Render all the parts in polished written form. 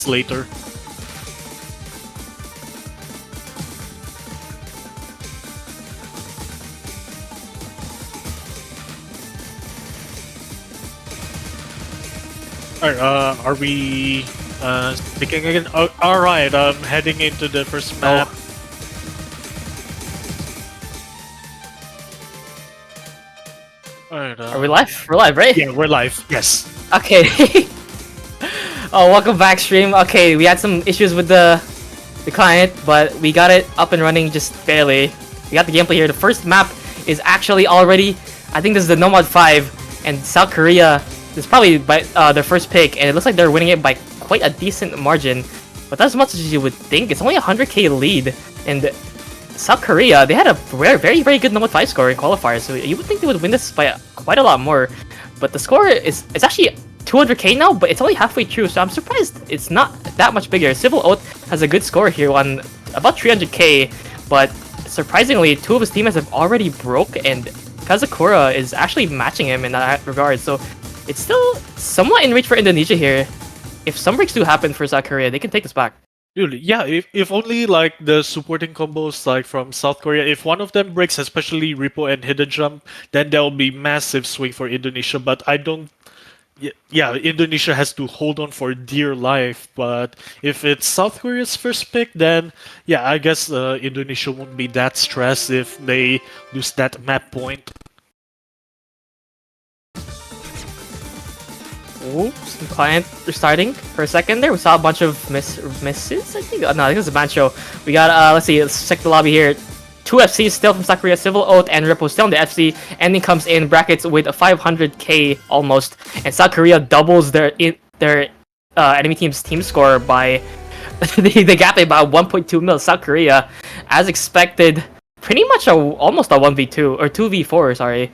later. Alright, are we picking again? Oh, alright, heading into the first map. Alright, Are we live? We're live, right? Yeah, we're live. Yes. Okay. Oh, welcome back, stream. Okay, we had some issues with the client, but we got it up and running just barely. We got the gameplay here. The first map is actually already, I think this is the Nomad 5, and South Korea is probably by their first pick, and it looks like they're winning it by quite a decent margin. But not as much as you would think. It's only a 100k lead, and South Korea, they had a very, very good Nomad 5 score in qualifiers, so you would think they would win this by quite a lot more. But the score is actually 200k now, but it's only halfway through, so I'm surprised it's not that much bigger. Civil Oath has a good score here on about 300k, but surprisingly, two of his teammates have already broke, and Kazakura is actually matching him in that regard, so it's still somewhat in reach for Indonesia here. If some breaks do happen for South Korea, they can take this back. Dude, yeah, if only like the supporting combos like from South Korea, if one of them breaks, especially Repo and Hidden Jump, then there will be massive swing for Indonesia, but I don't. Yeah, Indonesia has to hold on for dear life, but if it's South Korea's first pick, then yeah, I guess Indonesia won't be that stressed if they lose that map point. Oops, the client restarting for a second there. We saw a bunch of misses, I think. No, I think it's a bad show. We got, let's see, let's check the lobby here. Two FCs still from South Korea, Civil Oath and Rippo still on the FC. Ending comes in brackets with a 500k almost. And South Korea doubles their enemy team's team score by the gap about 1.2 mil. South Korea, as expected, pretty much almost a 1v2 or 2v4, sorry,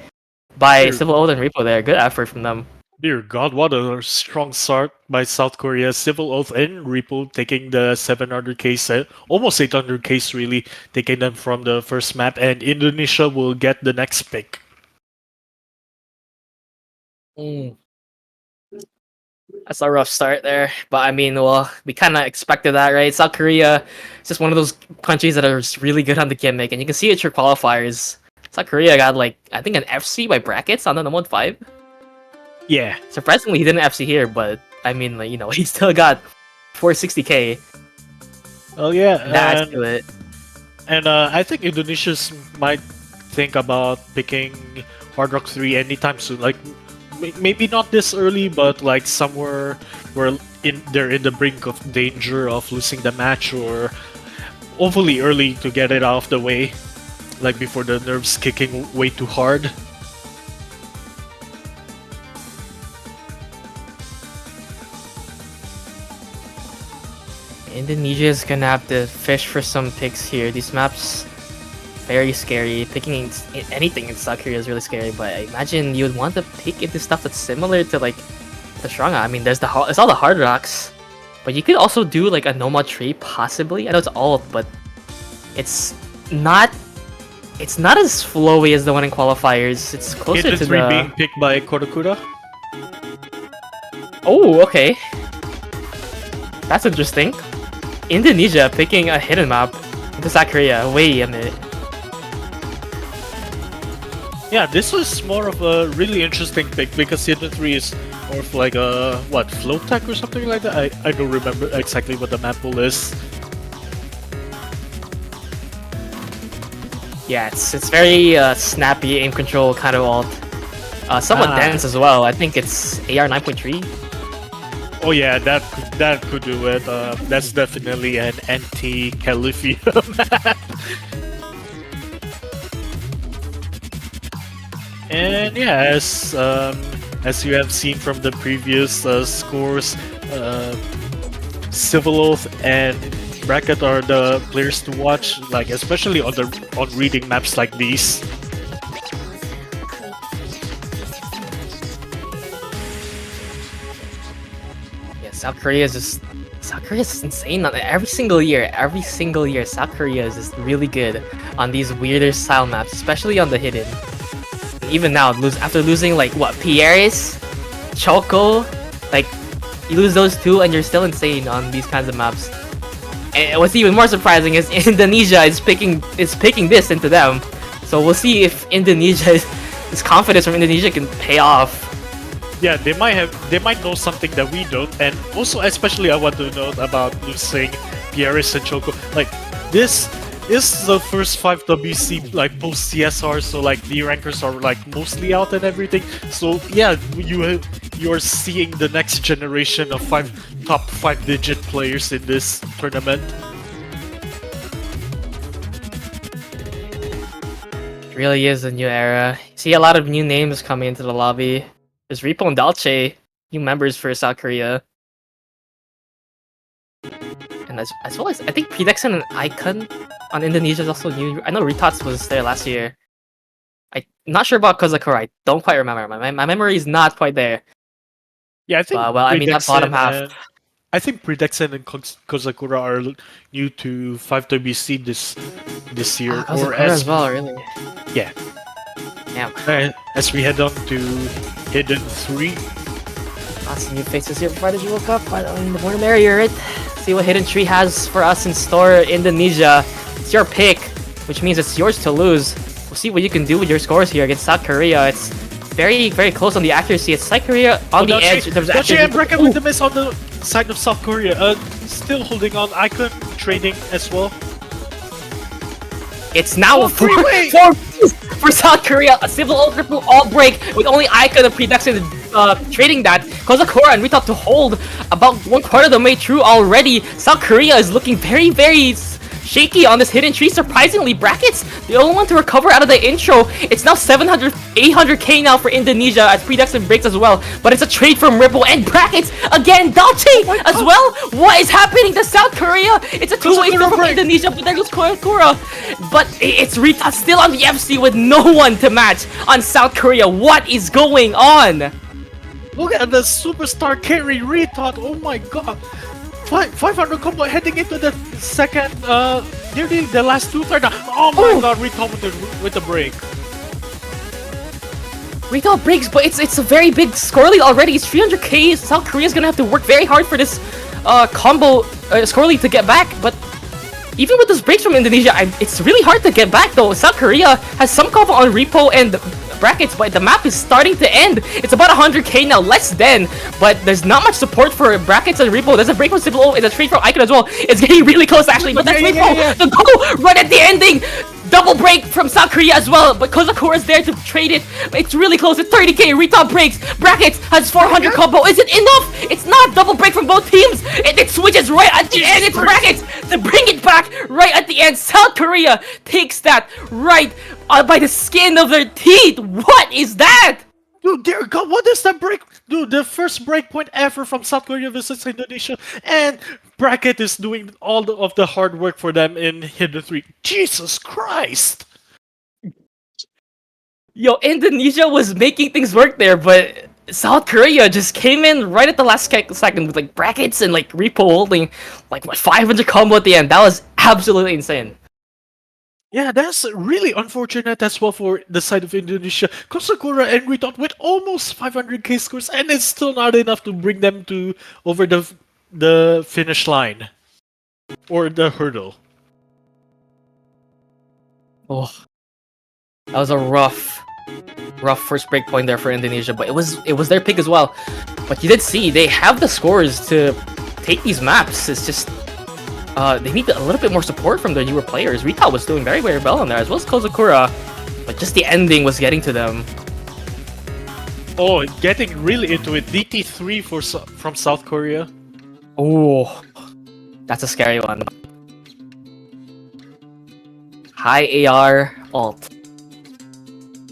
by Civil Oath and Repo there. Good effort from them. Dear God, what a strong start by South Korea. Civil Oath and Repo taking the 700k set, almost 800k really, taking them from the first map, and Indonesia will get the next pick. That's a rough start there, but I mean, well, we kind of expected that, right? South Korea is just one of those countries that are just really good on the gimmick, and you can see it through qualifiers. South Korea got like, I think an FC by brackets on the Nomad 5. Yeah. Surprisingly, he didn't FC here, but I mean, like, you know, he still got 460k. Oh yeah, That's to it. And I think Indonesia might think about picking Hard Rock 3 anytime soon. Like, maybe not this early, but like somewhere where they're in the brink of danger of losing the match, or awfully early to get it out of the way, like before the nerves kicking way too hard. Indonesia is gonna have to fish for some picks here. These maps, very scary. Picking anything in South Korea is really scary, but I imagine you would want to pick into stuff that's similar to like the Stranga. I mean, there's all the hard rocks, but you could also do like a Nomad tree possibly. I know it's alt, but it's not as flowy as the one in qualifiers. It's closer to the being picked by Korakura. Oh, okay. That's interesting. Indonesia picking a hidden map into South Korea. Wait a minute. Yeah, this was more of a really interesting pick because Hidden 3 is more of like a, what, float tech or something like that? I don't remember exactly what the map pool is. Yeah, it's very snappy aim control kind of alt. Somewhat dense as well. I think it's AR 9.3. Oh yeah, that could do it. That's definitely an anti-Califia map. And yeah, as you have seen from the previous scores, Civil Oath and Bracket are the players to watch, like especially on reading maps like these. South Korea is just insane. Every single year, South Korea is just really good on these weirder style maps, especially on the hidden. Even now, after losing like what, Pierres, Choco, like You lose those two, and you're still insane on these kinds of maps. And what's even more surprising is Indonesia is picking this into them. So we'll see if this confidence from Indonesia can pay off. Yeah, they might know something that we don't, and also especially I want to note about losing Pieris and Choco. Like this is the first 5WC like post CSR, so like the rankers are like mostly out and everything. So yeah, you're seeing the next generation of top 5-digit players in this tournament. It really is a new era. See a lot of new names coming into the lobby. There's Repo and Dalche, new members for South Korea. And as well as, I think Predexon and Icon on Indonesia is also new. I know Retots was there last year. I'm not sure about Kozakura. I don't quite remember. My memory is not quite there. Yeah, I think. Well, I mean, that bottom half. I think Predexon and Kozakura are new to 5WC this year, or as well, really. Yeah. Damn. As we head on to Hidden 3. Lots of new faces here for Fighters World Cup, but the more the merrier, right? See what Hidden 3 has for us in store. Indonesia, it's your pick, which means it's yours to lose. We'll see what you can do with your scores here against South Korea. It's very, very close on the accuracy. It's South Korea on the edge. Dalche and Bracken with the miss on the side of South Korea. Still holding on. Icon trading as well. It's now a 4 for South Korea. A Civil Triple all break with only Icon and Predexon trading that. Kozakura and Rita to hold about one part of the way through already. South Korea is looking very, very shaky on this Hidden 3. Surprisingly, Brackets, the only one to recover out of the intro. It's now 700, 800k now for Indonesia as Predexon breaks as well. But it's a trade from Ripple and Brackets again. Dalche as well. What is happening to South Korea? It's a two-way from Indonesia, but there goes Kozakura. But it's Rita still on the FC with no one to match on South Korea. What is going on? Look at the superstar carry Retard. Oh my god. 500 combo heading into the second, nearly the last two-third. Oh my god, Retard with the break. Retard breaks, but it's a very big score lead already. It's 300k. South Korea's gonna have to work very hard for this combo score lead to get back. But even with those breaks from Indonesia, it's really hard to get back though. South Korea has some combo on Repo and Brackets, but the map is starting to end. It's about 100k now, less than, but there's not much support for Brackets and Repo. There's a break from Civil, it's a trade from Icon as well. It's getting really close actually, but that's Repo. The goal right at the ending. Double break from South Korea as well, but Kozakura is there to trade it. It's really close. It's 30k. Retop breaks. Brackets has 400 combo. Is it enough? It's not. Double break from both teams. It switches right at the end. It's Brackets to bring it back right at the end. South Korea takes that right by the skin of their teeth. What is that? Dude, dear God, what is that break? Dude, the first break point ever from South Korea versus Indonesia, and Bracket is doing all of the hard work for them in Hidden 3. Jesus Christ! Yo, Indonesia was making things work there, but South Korea just came in right at the last second with like Brackets and like Repo holding like what 500 combo at the end. That was absolutely insane. Yeah, that's really unfortunate as well for the side of Indonesia. Kozakura and Ritot with almost 500k scores, and it's still not enough to bring them to over the finish line or the hurdle. Oh, that was a rough first break point there for Indonesia, but it was their pick as well. But you did see they have the scores to take these maps. It's just they need a little bit more support from their newer players. Rita was doing very, very well in there, as well as Kozakura, but just the ending was getting to them. Oh, getting really into it. DT3 from South Korea. Oh, that's a scary one. High AR alt.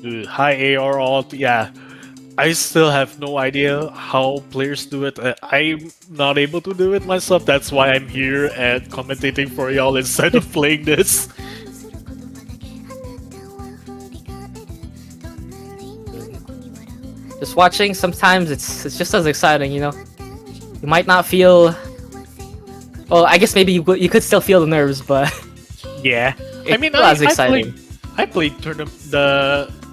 Dude, high AR alt, yeah. I still have no idea how players do it. I'm not able to do it myself. That's why I'm here and commentating for y'all instead of playing this. Just watching, sometimes it's just as exciting, you know? You might not feel... Well, I guess maybe you could still feel the nerves, but... Yeah. I mean, as exciting. I played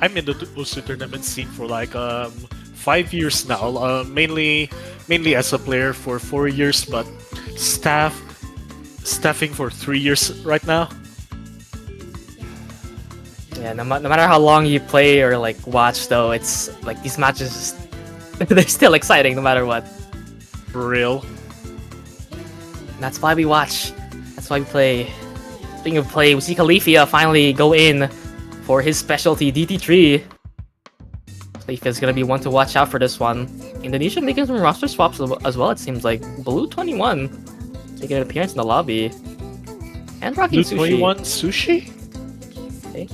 I'm in the Usu tournament scene for like 5 years now. Mainly mainly as a player for 4 years, but staffing for 3 years right now. Yeah, no matter how long you play or like watch, though, it's like these matches they're still exciting no matter what. For real. And that's why we watch. That's why we play. Speaking of play, we see Califia finally go in for his specialty DT3. Califia's gonna be one to watch out for this one. Indonesia making some roster swaps as well, it seems like. Blue 21 making an appearance in the lobby. And rocking Blue Sushi. 21 Sushi? Okay.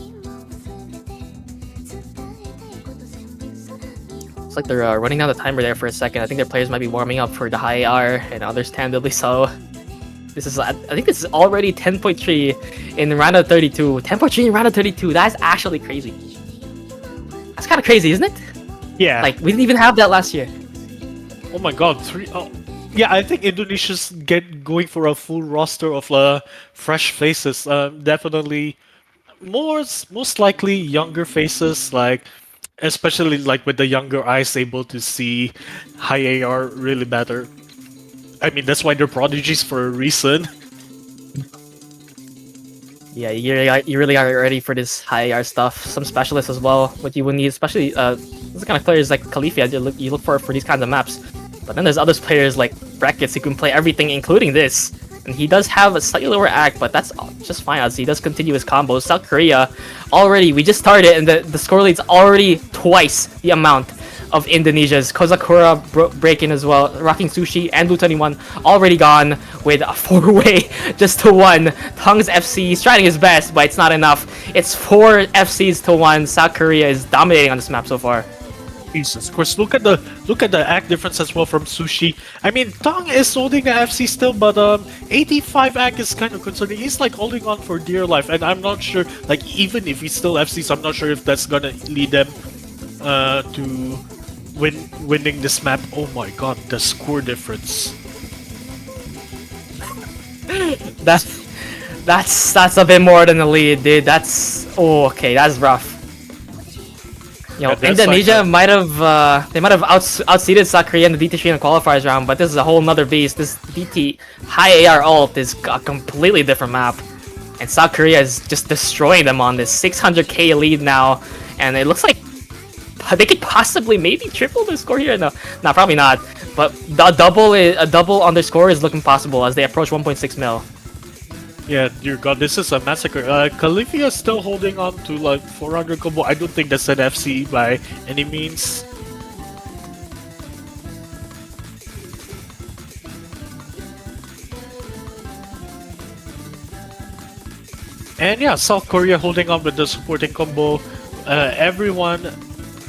Looks like they're running down the timer there for a second. I think their players might be warming up for the high AR, and understandably so. This is, I think this is already 10.3 in round of 32. 10.3 in round of 32. That's actually crazy. That's kind of crazy, isn't it? Yeah. Like, we didn't even have that last year. Oh my god, three. Oh. Yeah, I think Indonesia's going for a full roster of fresh faces. Definitely most likely younger faces, like especially like with the younger eyes able to see high AR really better. I mean, that's why they're prodigies for a reason. Yeah, you really are ready for this high AR stuff. Some specialists as well, what you would need, especially this kind of players like Califia, you look for these kinds of maps. But then there's other players like Brackets who can play everything, including this. And he does have a slightly lower act, but that's just fine as he does continue his combos. South Korea, already, we just started, and the score lead's already twice the amount of Indonesia's. Kozakura breaking as well, rocking Sushi and Blue 21 already gone with a 4-way just to 1. Tung's FC is trying his best, but it's not enough. It's 4 FCs to 1. South Korea is dominating on this map so far. Jesus, of course, look at the act difference as well from Sushi. I mean, Tong is holding a FC still, but 85 act is kind of concerning. He's like holding on for dear life, and I'm not sure. Like even if he's still FCs, I'm not sure if that's gonna lead them to winning this map. Oh my god, the score difference. That's a bit more than a lead, dude. That's okay. That's rough. You know, Yeah, Indonesia might have outseeded South Korea in the DT3 in the qualifiers round, but this is a whole nother beast. This DT high AR ult is a completely different map, and South Korea is just destroying them on this 600k lead now, and it looks like they could possibly maybe triple their score here. No, probably not. But a double on their score is looking possible as they approach 1.6 mil. Yeah, dear god, this is a massacre. Califia is still holding on to like 400 combo. I don't think that's an FC by any means. And yeah, South Korea holding on with the supporting combo. Everyone,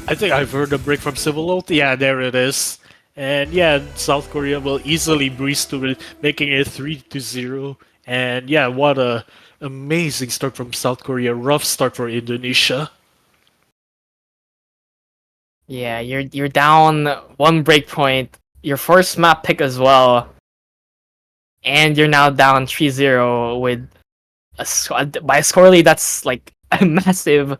I think I've heard a break from Civil Ult. Yeah, there it is. And yeah, South Korea will easily breeze to it, making it 3-0. And yeah, what a amazing start from South Korea. Rough start for Indonesia. Yeah, you're down 1 breakpoint. Your first map pick as well, and you're now down 3-0 with by a score lead that's like massive.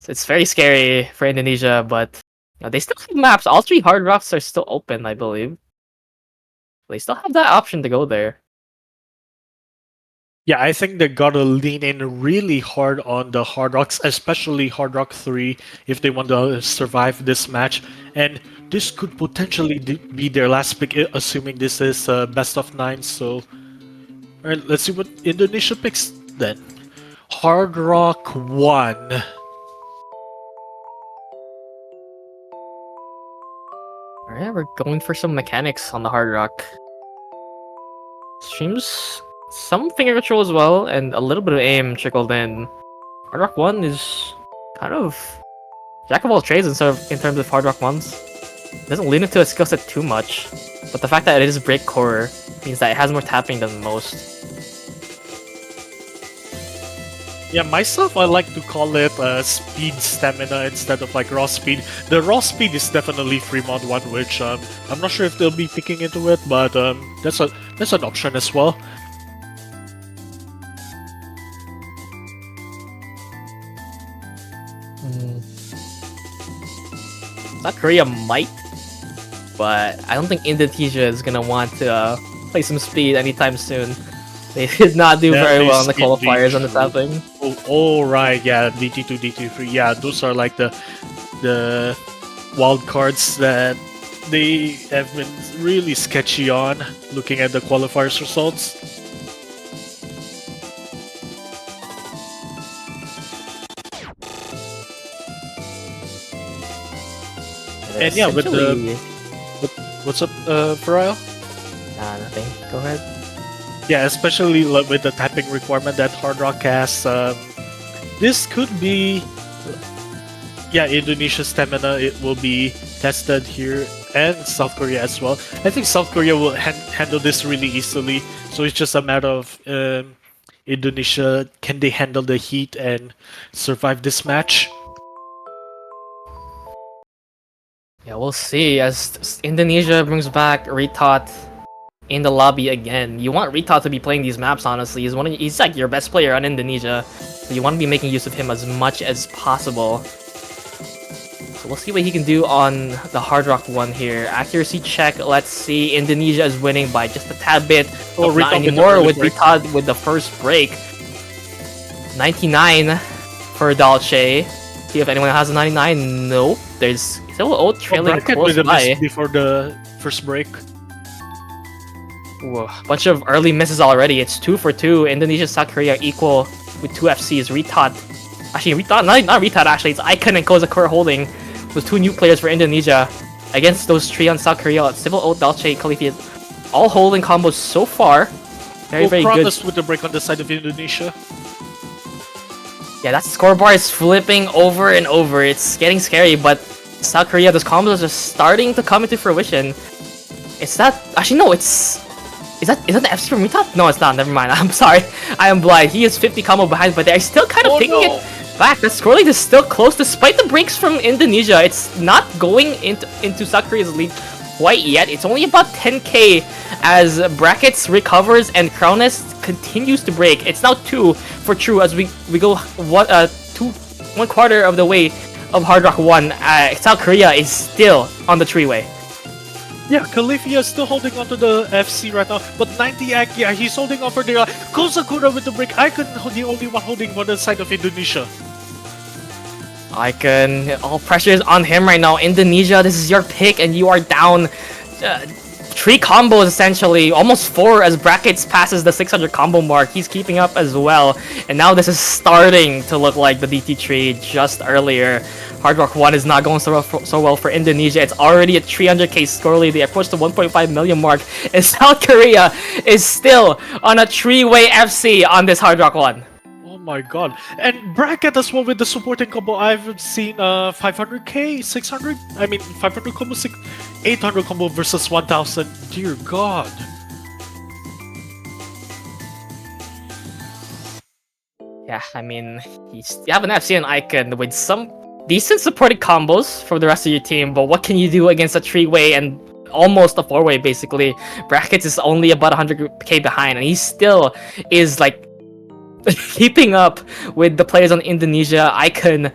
So it's very scary for Indonesia, but you know, they still have maps. All 3 hard rocks are still open, I believe. They still have that option to go there. Yeah, I think they gotta lean in really hard on the Hard Rocks, especially Hard Rock 3, if they want to survive this match. And this could potentially be their last pick, assuming this is best of 9. So, alright, let's see what Indonesia picks then. Hard Rock 1. Alright, we're going for some mechanics on the hard rock. Streams some finger control as well, and a little bit of aim trickled in. Hard Rock 1 is kind of jack of all trades in terms of Hard Rock 1s. It doesn't lean into a skill set too much, but the fact that it is break core means that it has more tapping than most. Yeah, myself, I like to call it speed stamina instead of like raw speed. The raw speed is definitely Fremont 1, which I'm not sure if they'll be picking into it, but that's an option as well. South Korea might but I don't think Indonesia is gonna want to play some speed anytime soon. They did not do That very well in is the qualifiers on the indeed tapping. true. Oh, right, yeah, DT2, DT3, yeah, those are like the wild cards that they have been really sketchy on. Looking at the qualifiers results, and yeah, with the Essentially, what's up, Faral? nothing. Go ahead. Yeah, especially with the tapping requirement that Hard Rock has, this could be, yeah, Indonesia's stamina. It will be tested here, and South Korea as well. I think South Korea will handle this really easily. So it's just a matter of Indonesia, can they handle the heat and survive this match? Yeah, we'll see as Indonesia brings back Ritot in the lobby again. You want Ritot to be playing these maps, honestly. He's like your best player on Indonesia. So you want to be making use of him as much as possible. So we'll see what he can do on the Hard Rock one here. Accuracy check, let's see. Indonesia is winning by just a tad bit. Oh, But not Ritot with the anymore early with break. Ritot with the first break. 99 for Dolce. See if anyone has a 99. Nope. There's still old trailing Bracket close with a by. miss before the first break. Ooh, bunch of early misses already. It's 2 for 2. Indonesia, South Korea equal with 2 FCs. Ritot. Actually, Ritot, not Ritot actually. It's Icon and Kozakura holding those 2 new players for Indonesia against those 3 on South Korea. Civil Oath, Dalche, Khalifi, all holding combos so far. Very good. Promise with the break on the side of Indonesia. Yeah, that scoreboard is flipping over and over. It's getting scary, but South Korea, those combos are starting to come into fruition. It's that... Actually, no, it's... Is that the FC from Ritot? No, it's not. Never mind. I'm sorry. I am blind. He is 50 combo behind, but they're still kind of taking it back. The score lead is still close despite the breaks from Indonesia. It's not going into South Korea's lead quite yet. It's only about 10k as Brackets recovers and Crownest continues to break. It's now 2 for True as we go one quarter of the way of Hard Rock 1. South Korea is still on the 3-way. Yeah, Califia is still holding on to the FC right now, but 90 Akia, he's holding on for the Kozakura with the break. Icon, the only one holding on the side of Indonesia. Icon, all pressure is on him right now. Indonesia, this is your pick, and you are down 3 combos essentially, almost 4 as Brackets passes the 600 combo mark. He's keeping up as well, and now this is starting to look like the DT tree just earlier. Hard Rock 1 is not going so well for Indonesia. It's already a 300k score lead. They approach the 1.5 million mark, and South Korea is still on a 3-way FC on this Hard Rock 1. Oh my god. And Bracket as well with the supporting combo. I've seen 500k, 600, I mean 500 combo, 800 combo versus 1000. Dear god. Yeah, I mean, you have an FC and Icon with some decent supported combos for the rest of your team, but what can you do against a 3-way and almost a 4-way basically? Brackets is only about 100k behind, and he still is like keeping up with the players on Indonesia. Icon,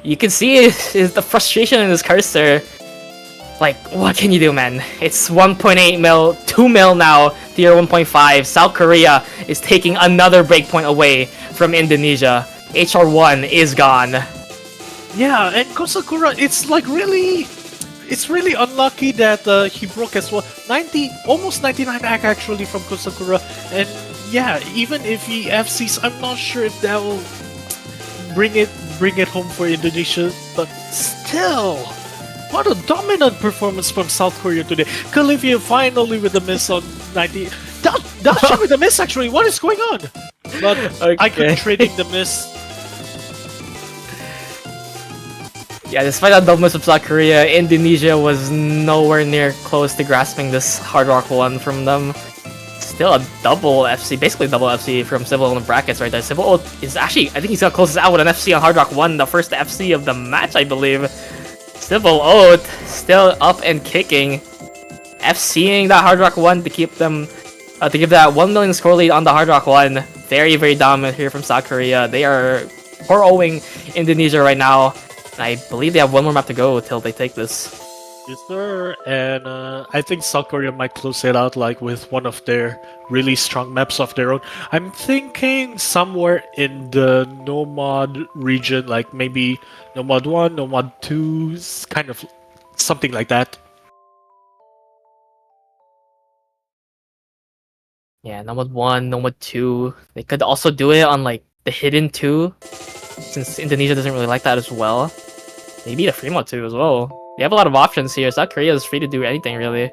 you can see is the frustration in his cursor. Like, what can you do, man? It's 1.8 mil, 2 mil now, tier 1.5. South Korea is taking another breakpoint away from Indonesia. HR1 is gone. Yeah, and Kozakura, it's like really, it's really unlucky that he broke as well. 90, almost 99 act actually from Kozakura, and yeah, even if he FCs, I'm not sure if that will bring it home for Indonesia, but still, what a dominant performance from South Korea today. Calivia finally with the miss on 90. Dashi with the miss actually. What is going on? But I could trading the miss. Yeah, despite that double miss from South Korea, Indonesia was nowhere near close to grasping this Hard Rock 1 from them. Still a double FC, basically double FC from Civil in the brackets right there. Civil Oath is actually, I think he's got closest out with an FC on Hard Rock 1, the first FC of the match, I believe. Civil Oath still up and kicking, FCing that Hard Rock 1 to keep them, to give that 1 million score lead on the Hard Rock 1. Very dominant here from South Korea. They are 4-0ing Indonesia right now. I believe they have one more map to go till they take this. Yes, sir. And I think South Korea might close it out like with one of their really strong maps of their own. I'm thinking somewhere in the Nomad region, like maybe Nomad 1, Nomad 2, kind of something like that. Yeah, Nomad 1, Nomad 2. They could also do it on like the hidden 2, since Indonesia doesn't really like that as well. Maybe the Fremont 2 as well. They have a lot of options here. South Korea is free to do anything really.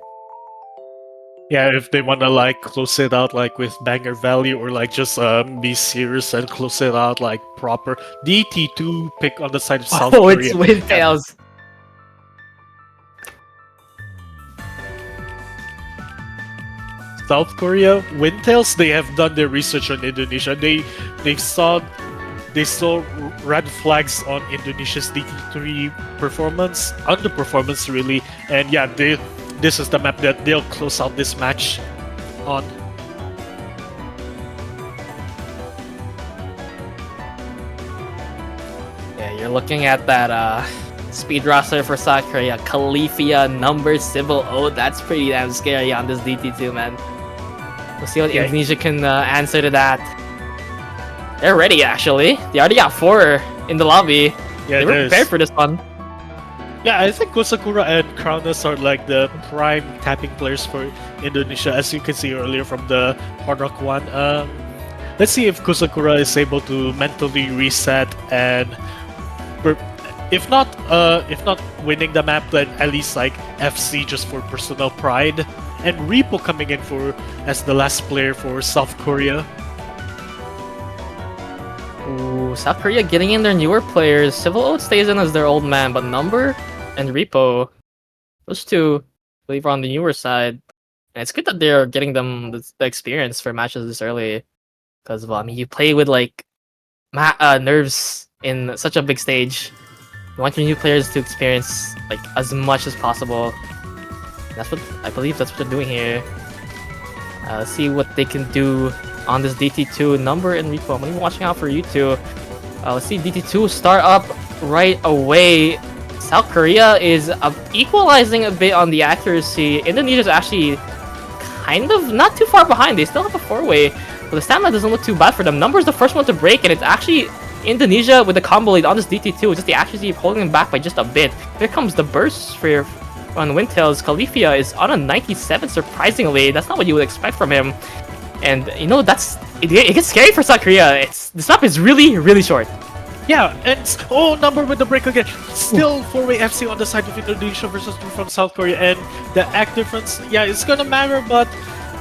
Yeah, if they wanna like close it out like with banger value or like just be serious and close it out like proper. DT2 pick on the side of South Oh, it's Korea. Wind Yeah, Tails. South Korea, Windtails, they have done their research on Indonesia. They saw red flags on Indonesia's DT3 performance, underperformance really, and yeah, this is the map that they'll close out this match on. Yeah, you're looking at that speed roster for South Korea. Califia, Number, Civil Oath. That's pretty damn scary on this DT2, man. We'll see what Yeah. Indonesia can answer to that. They're ready, actually. They already got 4 in the lobby. Yeah, They were there's- prepared for this one. Yeah, I think Kusakura and Kraunus are like the prime tapping players for Indonesia, as you can see earlier from the Hard Rock one. Let's see if Kusakura is able to mentally reset and, per- if not winning the map, then at least like FC just for personal pride. And Repo coming in for as the last player for South Korea. Ooh, South Korea getting in their newer players. Civil Oath stays in as their old man, but Number and Repo, those two, I believe, are on the newer side. And it's good that they're getting them the experience for matches this early. Because, well, I mean, you play with, like, nerves in such a big stage. You want your new players to experience, like, as much as possible. That's what, I believe that's what they're doing here. Let's see what they can do on this DT2 Number and Repo. I'm gonna be watching out for you two. Let's see DT2 start up right away. South Korea is equalizing a bit on the accuracy. Indonesia's actually kind of not too far behind. They still have a 4-way, but the stamina doesn't look too bad for them. Number's the first one to break, and it's actually Indonesia with the combo lead on this DT2. Just the accuracy holding them back by just a bit. Here comes the burst for on Windtails. Califia is on a 97, surprisingly. That's not what you would expect from him. And you know, it gets scary for South Korea. This map is really, really short. Yeah, and Number with the break again. Still 4-way FC on the side of Indonesia versus 2 from South Korea, and the act difference, yeah, it's gonna matter, but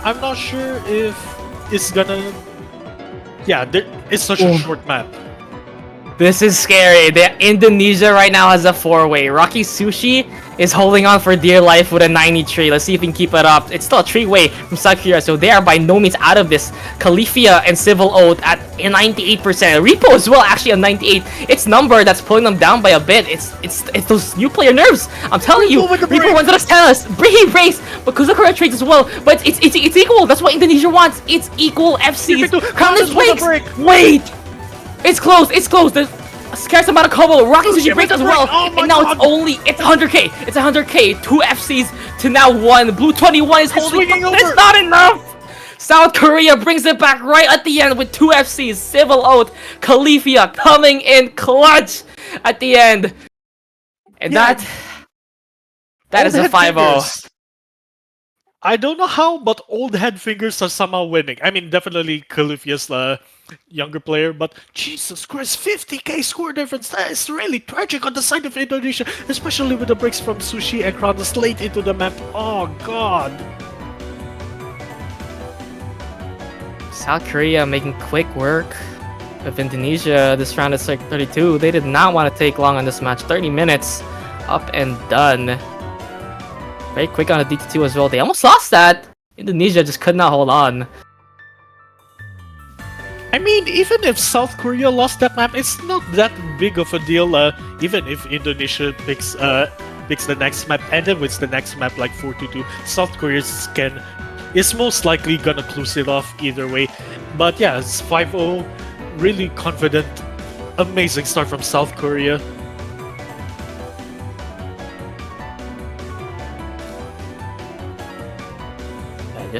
I'm not sure if it's gonna. Yeah, it's such a short map. This is scary. Indonesia right now has a 4-way. Rocky Sushi is holding on for dear life with a 93. Let's see if he can keep it up. It's still a 3-way from South Korea, so they are by no means out of this. Califia and Civil Oath at a 98%. Repo as well, actually a 98. It's Number that's pulling them down by a bit. It's those new player nerves. I'm telling you, Repo wants to tell us. He breaks, but Kusakura trades as well. But it's equal. That's what Indonesia wants. It's equal FCs. Crown this breaks. Wait. It's close. There's a scarce amount of combo. Rocky Sushi breaks as well. And now it's 100k. It's 100k. 2 FCs to now 1. Blue 21 is holding, but it's not enough. South Korea brings it back right at the end with 2 FCs. Civil Oath, Califia coming in clutch at the end. And Yeah. that is a 5-0. I don't know how, but old head fingers are somehow winning. I mean, definitely Califia's younger player, but Jesus Christ, 50k score difference. That is really tragic on the side of Indonesia, especially with the breaks from Sushi and Kraunus late into the map. Oh God. South Korea making quick work of Indonesia. This round is like 32. They did not want to take long on this match. 30 minutes up and done. Very quick on the DT2 as well. They almost lost that. Indonesia just could not hold on. I mean, even if South Korea lost that map, it's not that big of a deal. Even if Indonesia picks the next map and then wins the next map like 4-2, South Korea is most likely gonna close it off either way. But yeah, it's 5-0. Really confident. Amazing start from South Korea.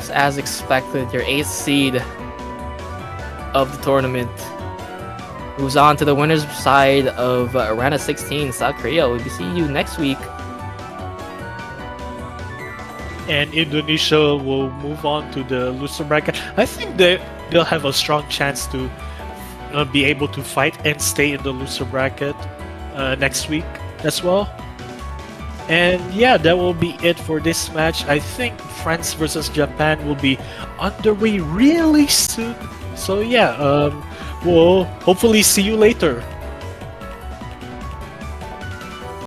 just as expected, your 8th seed of the tournament moves on to the winner's side of Round of 16, South Korea. We'll see you next week. And Indonesia will move on to the loser bracket. I think they'll have a strong chance to be able to fight and stay in the loser bracket next week as well. And yeah, that will be it for this match. I think France versus Japan will be underway really soon. So yeah, we'll hopefully see you later.